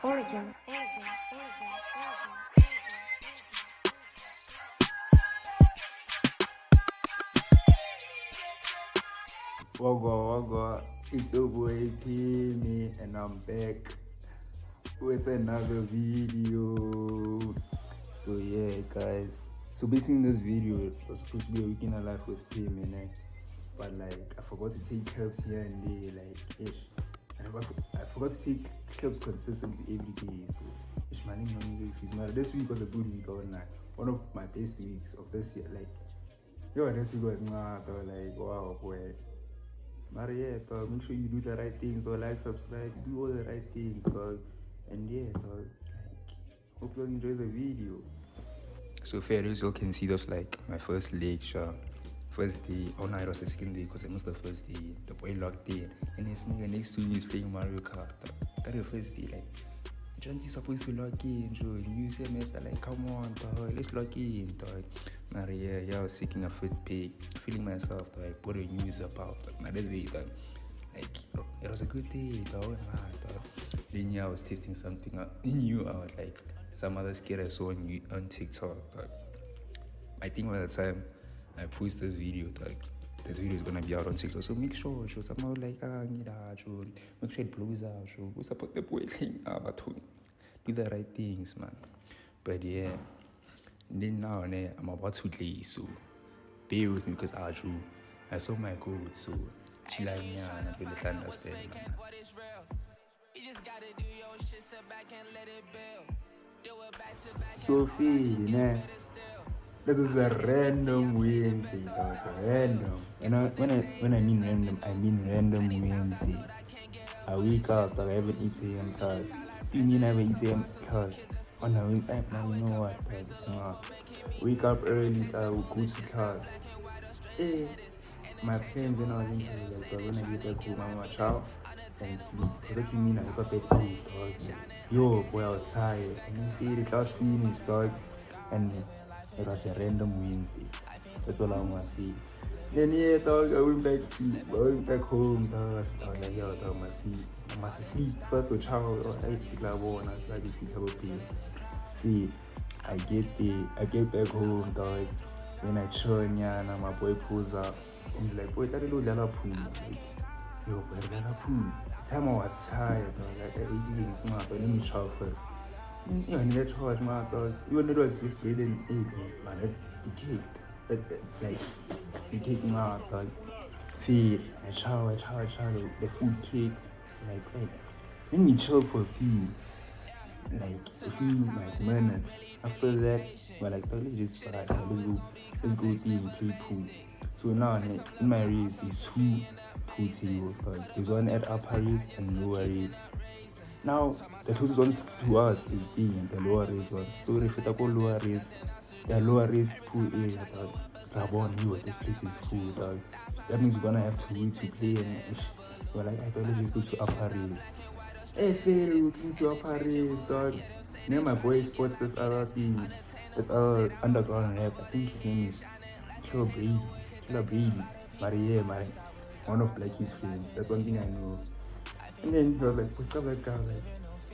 Origin. Wagwan, it's your boy Penny, and I'm back with another video. So yeah, guys. So basically, in this video, it was supposed to be a week in a life with Penny, but like I forgot to take clips here and there, like ish. I forgot to take clips consistently every day. So ish, my name no excuse me. This week was a good week, one of my best weeks of this year. Like yo, this week was not like wow, boy. But yeah, dog, make sure you do the right things, dog. Like, subscribe, do all the right things, dog. And yeah, dog, like, hope you all enjoy the video. So fair as you can see, that's like my first lecture. First day, oh no, it was the second day because I missed the first day. The boy locked in, and this nigga next to me is playing Mario Kart. Got the first day, like, John, you supposed to log in, Joe. New semester, like, come on, dog, let's log in, dog. Maria, yeah, I was seeking a foot pic, feeling myself, like, what the news about, like, this day, dog. Like, it was a good day, dog, man, dog. Then, yeah, I was testing something new out, like, some other skit I saw on TikTok, dog. I think by the time I post this video, dog, this video is gonna be out on TikTok, so make sure, somehow like, make sure it blows out, we support the boy thing, but do the right things, man. But yeah, then now I'm about to play, so bear with me because I saw my code, so chill out, and I really understand, man. So feeling, this is a random Wednesday, dog. Random. And when I mean random, I mean random Wednesday. I wake up, dog. I have an 8 a.m. class. Do you mean I have an 8 a.m. class? On a Wednesday, man, you know what, dog? It's not. Wake up early, dog. Go to class. Hey, my friends, when I was in college, like, dog, when I get back home, I'm like, ciao, and sleep. Because what you mean, I got back home, dog. Yo, boy, I was tired. And then the class finished, dog. And it was a random Wednesday. That's all I want to say. Then yeah, dog, I went back home, dog. I was like, yo, dog, I must sleep first to child. I feel like one, I feel like see, I get back home, dog. Then I chill, and my boy pulls up. And he's like, boy, that little Lala pool. Like, yo, boy, Lala pool. The time I was tired, dog. Like, I ate it, but let me chill first. Yeah, and that was my dog. Even though it was just bleeding eggs, man, it kicked. Like, it kicked my dog. Feed, I chow, the food kicked. Like, let me chill for a few minutes. After that, we're like, let's just, let's go eat and play pool. So now, in my race, there's 2 pool tables. Like, there's one at upper race and lower race. Now, the closest one to us is the lower race one. So if you go lower race, the lower race pool area, dog, this place is full, dog. That means we're gonna have to wait to play, and we're like, I thought let's just go to upper race. Hey, fair, looking to upper race, dog. Then my boy spots this other thing, this other underground rap. I think his name is Killer Brady. Maria, one of Blackie's friends. That's one thing I know. And then he was like, what's up, that guy? Like,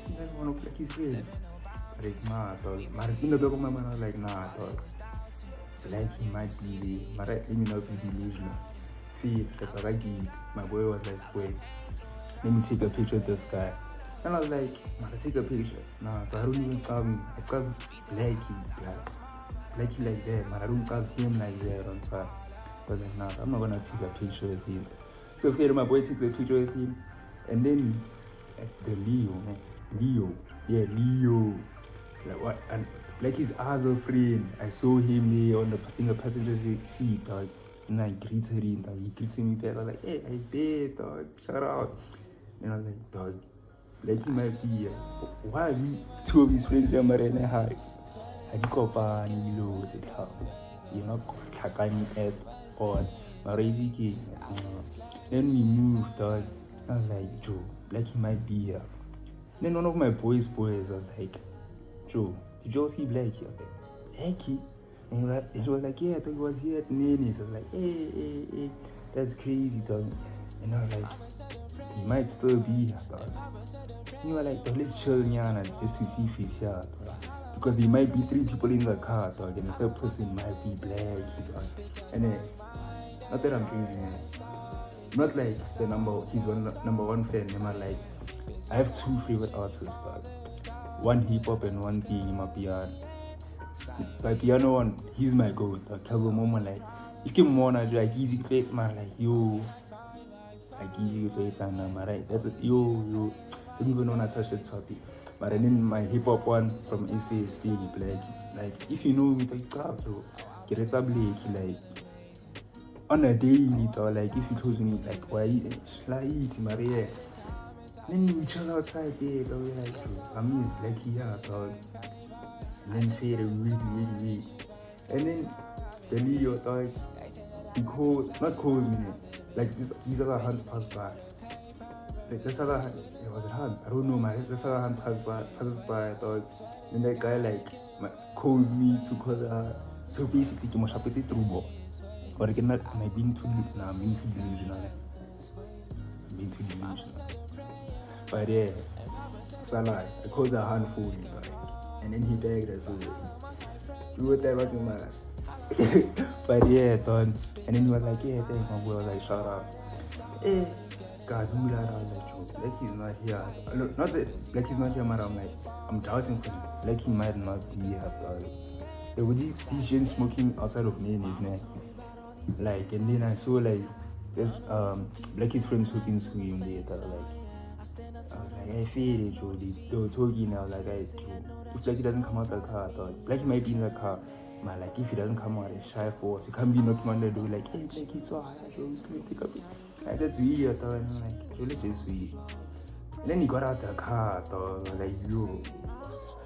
isn't that one of Blackie's friends? But it's not, dog. In the back of my mind, I was like, nah, dog. Blackie might be there. Let me not be delusional. Feel, that's what I did. My boy was like, wait, let me take a picture of this guy. And I was like, must I take a picture? Nah, but I don't even call him. I call Blackie like that, but I don't call him like that on top. So I was like, nah, I'm not gonna take a picture with him. So Fade, my boy takes a picture with him. And then at the Leo. Like what? And like his other friend, I saw him there in the passenger seat, dog. And I greeted him, dog. He greeted me back. I was like, hey, I did, dog. Shout out. And I was like, dog, Blackie might be here. Why are you 2 of his friends here, Marina? How you go by Lilo? You're not talking at all. Marisi, then we moved, dog. I was like, Joe, Blackie might be here. Then one of my boys was like, Joe, did you all see Blackie? I was like, Blackie? And he was like, yeah, I thought he was here at Nini's. I was like, hey, that's crazy, dog. And I was like, he might still be here, dog. And you were like, dog, let's chill, Nyana, just to see if he's here, dog. Because there might be 3 people in the car, dog, and the third person might be Blackie, dog. And then, not that I'm crazy, man. Not like he's number one fan, man. Like, I have 2 favorite artists, dog. One hip hop and one thing in my piano. The piano one, he's my goat. Dog. Kelvin Momo, like, you can wanna like easy plays, man. Like, yo, like easy plays, and right. That's it. Yo. I don't even want to touch the topic. But then my hip hop one from SA is still Blackie. Like, if you know me, like, get it up, like. On a daily, or like if you close me, like, why eat Maria? Then we chill outside there, but we're like, I mean, like, yeah, dog. And then fade really. And then the Leo, dog, he not calls me, like, these other hands pass by. Like, this other hand, was it hands? I don't know, man. This other hand passes by, dog. And that guy, like, calls me to call her. So basically, you must have to say through. But again, I'm being too delusional. But yeah, Salah, I called the handful, and then he begged us. We were there rocking my ass. But yeah, done. And then he was like, yeah, thanks, my boy. I was like, shut up. Eh, God, who that? I was like, he's not here. Not that, like, he's not here, man. I'm doubting for him. Like, he might not be here, dog. There were these gens smoking outside of Nini's, man. Like, and then I saw, like, there's Blackie's friends smoking swing there, like, I was like, I feel it, Jody. They were talking now, like, if Blackie doesn't come out of the car, I thought Blackie might be in the car. Man, like, if he doesn't come out, it's shy for us. He can't be knocking on the door, like, hey, Blackie, it's so high, Jody, can you take a bit? Like, that's weird, I thought, and I'm like, Jody, it's just weird. And then he got out the car, I thought, like, yo.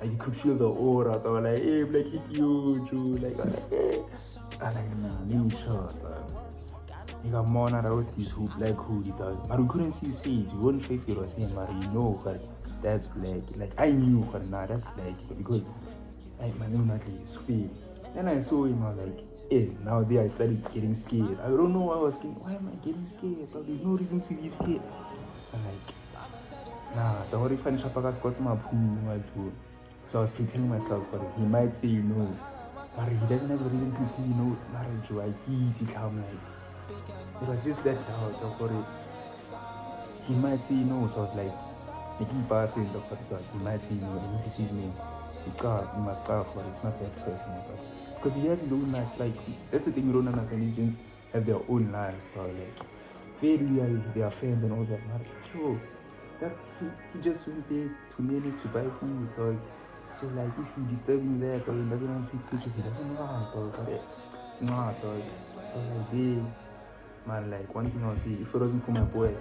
Like, you could feel the aura, I thought, like, hey, Blackie, yo, Jody. Like, I was like, hey. I was like, nah, let me chill, dog. He got more out with his black hoodie, dog. But we couldn't see his face. We weren't sure if it was him, but you know, but that's black. Like, I knew, but nah, that's black. Because, like, my name not his face. Then I saw him, I was like, hey, now there I started getting scared. I don't know why I was scared. Why am I getting scared? But there's no reason to be scared. I'm like, nah, the what if I squats my pool. So I was preparing myself for it. He might say no. But he doesn't have a reason to say no. I'm like, it was just that doubt for it. He might say no. So I was like, making passing the dog. He might say no. And if he sees me, he must start for it. It's not that person. Because he has his own life. Like, that's the thing you don't understand. These gens have their own lives. Like, very their friends and all that. Bro, that he just went there to Nini's to buy food, dog. So, like, if you disturb him there, dog, he doesn't want to see pictures, he doesn't want, dog. It's not, dog. So, like, man, like, one thing I'll say, if it wasn't for my boy,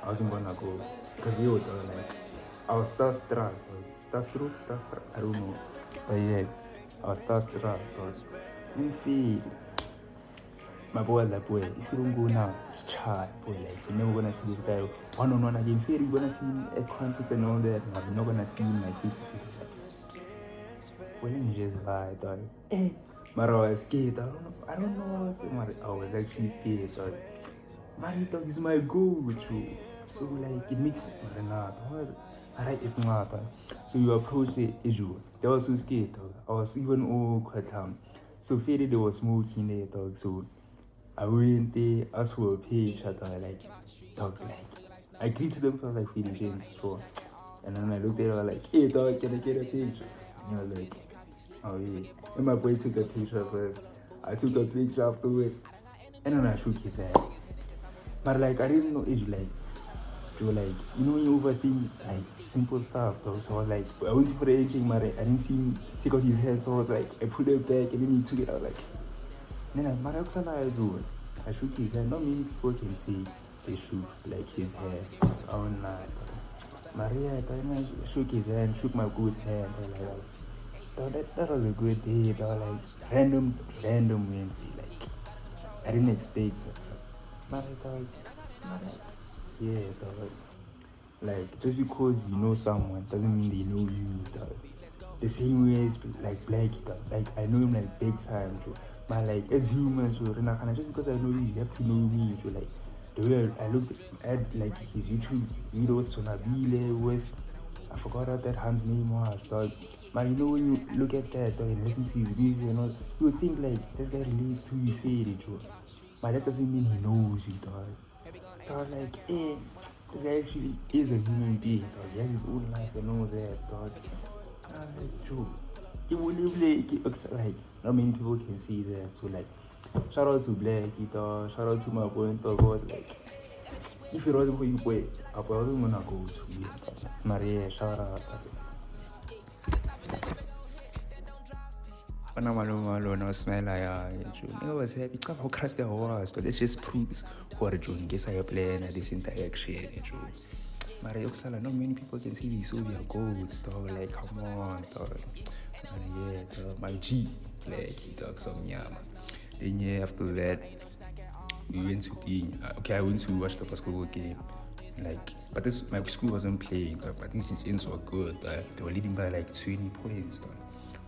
I wasn't gonna go. Because, yo, dog, like, I was starstruck, dog. I don't know. But yeah, I was starstruck, dog. In fact, my boy, like, boy, if you don't go now, it's child, boy, like, you're never gonna see this guy one-on-one again. Fair, you're gonna see him at concerts and all that, but you're not gonna see him like face-to-face. Well, let me just lie, dog. Hey, but I was scared. I don't know why I was scared. I was actually scared, dog. My dog is my go-to. So, like, it makes it not. Alright, it's not, dog. So you approach the issue. They were so scared, dog. I was even all quite calm. So fairly they were smoking there, dog. So I went there, asked for a picture, dog. Like, dog, like, I greeted them for like feeling James, so. And then I looked at her like, hey, dog, can I get a picture? And I was like, oh yeah. And my boy took a picture first. I took a picture afterwards. And then I shook his hand. But like, I didn't know age, like, like, you know when you overthink like simple stuff though. So I was like, I went for the aging, but I didn't see him take out his hand, so I was like, I put it back and then he took it out like. And then I shook his hand. Not many people can say they shook like his hand. I was like, Maria, I shook his hand, shook my goat's hand, and like that was a good day. That was like random Wednesday. Like I didn't expect it. But I thought, yeah, dog. Like just because you know someone doesn't mean they know you, dog. the same way as like Blackie, dog. Like I know him like big time, bro. But like as humans, bro, just because I know you, you have to know me, so like the way I looked at like his YouTube video with Sonabile with I forgot what that Hans name was, dog. But you know when you look at that dog and listen to his music and all, you would think like this guy relates to you faded, bro. But that doesn't mean he knows you, dog. So I was like, this guy actually is a human being, dog. He has his own life and all that, dog. And I was like, Joe, he wouldn't like not many people can see that. So like, shout out to Blackie, dog. Shout out to my boy, dog. Was like, if you're ready for you, boy, I probably wanna go to you, Maria. Shout out. No smell like I was happy. How crash the was. So that just proves what June guess I plan at this interaction. Maria, not many people can see these Soviet goals, dog. Like, come on, dog. And yeah, dog, my G, like, he talks some yama. Then yeah, after that, we went to I went to watch the basketball game. Like, but my school wasn't playing, but these ends were good. They were leading by like 20 points, dog.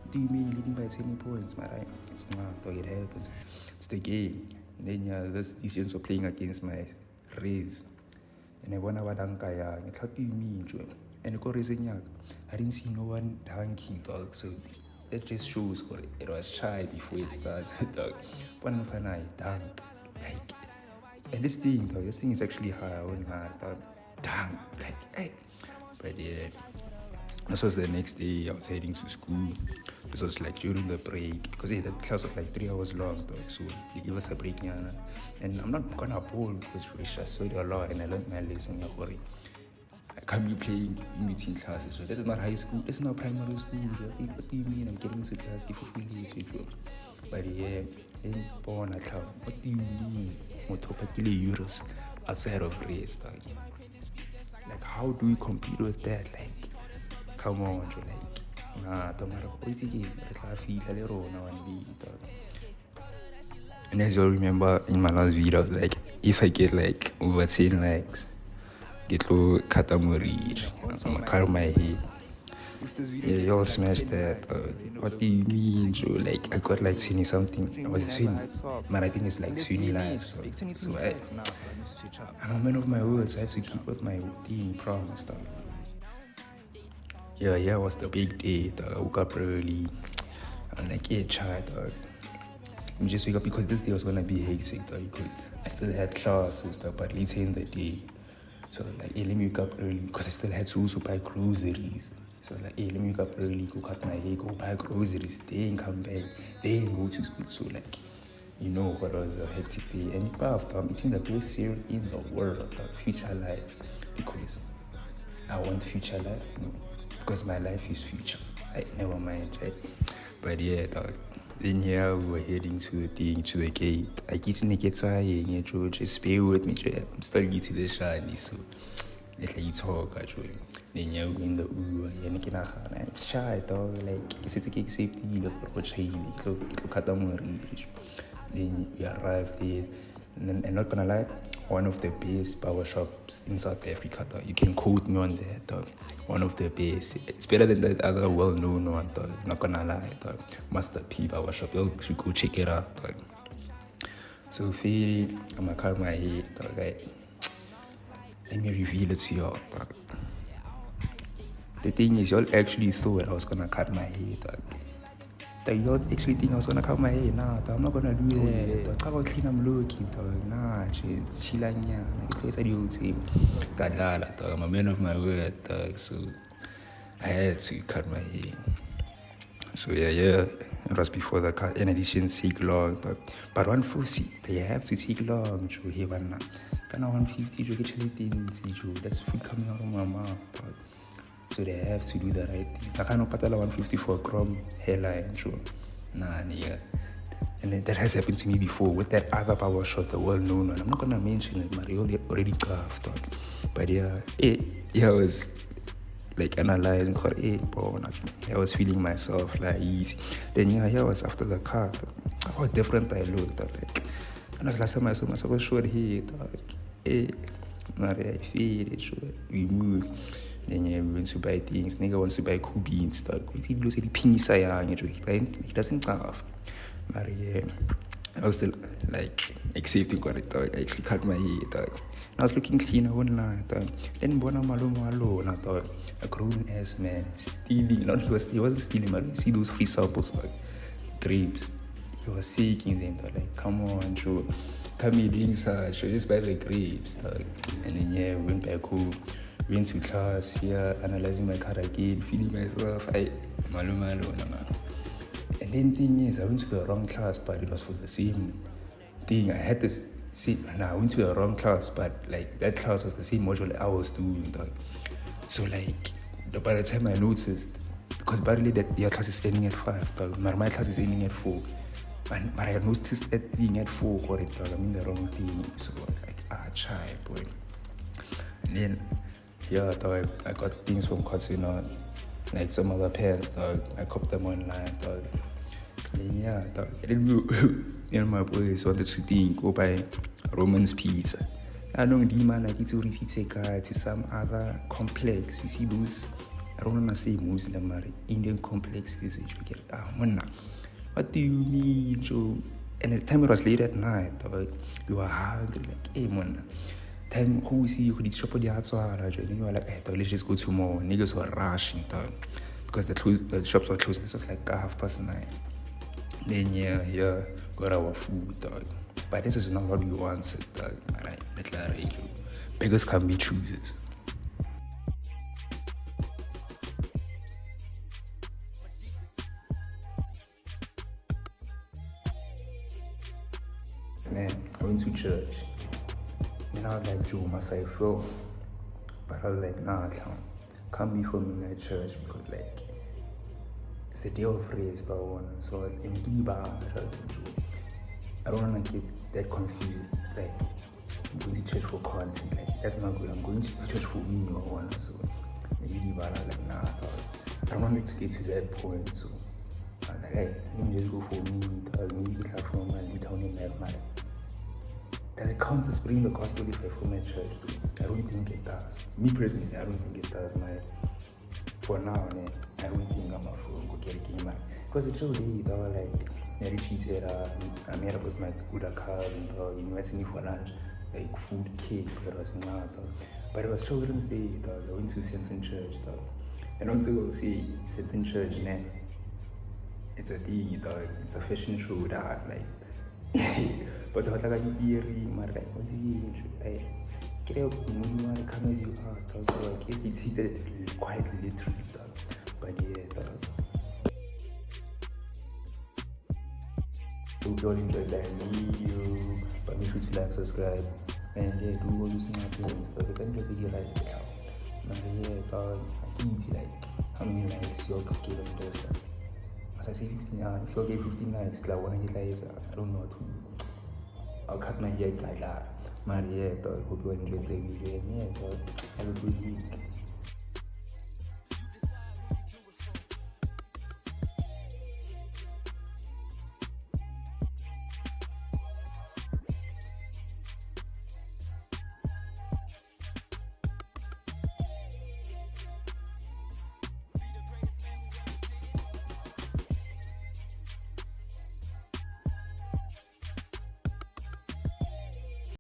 What do you mean leading by 20 points, man? Right? It's not, dog, it happens. It's the game. And then yeah, these ends were playing against my race. And I went out dankaya. What do you mean, Joe? And I didn't see no one dunking, dog. So that just shows what it was shy before it starts, dog. One of I dunk. Like, and this thing is actually hard. I wouldn't lie, dog. Dunk. Like, hey. But yeah, this was the next day. I was heading to school. This was like during the break because the class was like 3 hours long, dog. So they give us a break, and I'm not gonna ball because we just sweat a lot and I learned my lesson. I can't be playing in between classes. So this is not high school. This is not primary school. What do you mean? I'm getting into class if you But yeah, then born at home. What do you mean? Euros outside of race, dog. Like, how do we compete with that? Like, come on, Joe. Like, nah, don't matter. And as you'll remember in my last video, I was like, if I get like over 10 likes, get low katamuri, I'm gonna cut my head. Yeah, y'all smashed that. What do you mean, Joe? Like, I got like 20 something. Was it 20? Man, I think it's like 20 likes. So I'm a man of my words. I had to keep with my thing promise, dog. Yeah, it was the big day, dog. I woke up early. I'm like, child, dog. Let me just wake up because this day was gonna be hectic, dog, because I still had classes, dog, but later in the day. So like, let me wake up early because I still had to also buy groceries. So like, let me wake up early, go cut my hair, go buy groceries, then come back, then go to school. So like, what was a hectic day. And I'm eating the best cereal in the world, dog, Future Life, because I want future life, because my life is future. Never mind, right? But yeah, dog. Then here we were heading to the gate. I get in the gate, just bear with me, I'm still getting the shiny, so let's let you talk, actually. Then you go in the and it's shy, dog. Like, it's a cake safety, for chain, then we arrived there, and I'm not gonna lie, one of the best power shops in South Africa, dog. You can quote me on that, dog. One of the best. It's better than that other well-known one, dog. Not gonna lie, dog. Master P power shop. You should go check it out, dog. So, I'm gonna cut my hair, dog. Let me reveal it to y'all, dog. The thing is, y'all actually thought I was gonna cut my hair, dog. Y'all actually think I was gonna cut my hair? Nah, dog, I'm not gonna do that. Dog, how about clean I'm looking, dog? Nah, chillanya. Like, it's the old team. Kadala, dog. I'm a man of my word, dog. So I had to cut my hair. So yeah, it was before the cut, and it didn't take long, dog. But 140, they have to take long, Joe. Hey, man, kind of 150, Joe. Get Joe. That's food coming out of my mouth, dog. So they have to do the right things. I can't pay 150 for a chrome hairline, Joe. Nah, nigga. And that has happened to me before with that other power shot, the well-known one. I'm not gonna mention it, Mario already carved, dog. But yeah, I was like analyzing, I was feeling myself like easy. Then I was after the car. How different I looked, like. And as last time I saw myself, I was short here, dog. Mario, I feel it, sure. We moved. Then yeah, we went to buy things. Nigga wants to buy cool beans, dog. He doesn't have. But yeah, I was still like accepting for it, dog. I actually cut my hair, dog. And I was looking clean, I wouldn't lie, dog. Then Bona Malo alone, I thought, a grown ass man stealing. Not he wasn't stealing, but you see those free samples, dog. Grapes. He was seeking them, dog. Like, come on, Joe. Come here doing such, just buy the grapes, dog. And then yeah, we went back home. Went to class here, analyzing my car again, feeling myself. Malo, man. And then thing is, I went to the wrong class, but it was for the same thing. I had this. I went to the wrong class, but like that class was the same module I was doing, dog. So like, by the time I noticed, because barely that their class is ending at 5, dog. My class is ending at 4, but I noticed that thing at 4 for it, dog. I'm in the wrong thing, so like, chai, boy. And then. Yeah, dog, I got things from Cotsina, like some other pants, dog. I copped them online, dog. And yeah, dog. And my boys wanted to go buy Roman's pizza. I don't know, man, like it's already to some other complex. You see those, I don't want to say Muslim, but Indian complexes. You get, what do you mean, Joe? And at the time it was late at night, dog. We were hungry, like, hey, man. Time who we see you could shop on the outside, and then you were like, hey, dog, let's just go tomorrow. Niggas were rushing, dog, because the shops were closing. This was like 9:30. Then yeah, got our food, dog. But this is not what we wanted, dog. Alright, let's let it go. Beggars can be choosers. Man, I went to church. And I was like, Joe, must I feel? But I was like, nah, can't be for me in that church because like it's a day of rest or one. So I don't wanna get that confused. Like I'm going to church for content, like that's not good. I'm going to church for me or one. So like nah, I don't want it to get to that point. So I was like, hey, let me just go for me. Maybe it's like from my little name like does it count as bringing the gospel if I form a church? I don't think it does. Me personally, I don't think it does. For now, I don't think I'm a fool. Because the truth is, like, Mary cheated. I met up with my good cars and he invited me for lunch, like food, cake. But it was not. But it was Children's Day. I went to Senton Church. And also go see Senton Church. It's a thing. It's a fashion show. Like. But what like earring, like what's I get up when come as you are, so I guess it's hit quite literally, but yeah, hope you all enjoyed that video, but make sure to like, subscribe, and yeah, do all these things, because I'm just like it out. But yeah, I think it's like how many likes you all could give on this. As I say, 15, if you get 15 likes, like one of you guys, I don't know what to. I'll cut my hair, guys. But yeah, hope you enjoyed the video. And yeah, have a good week.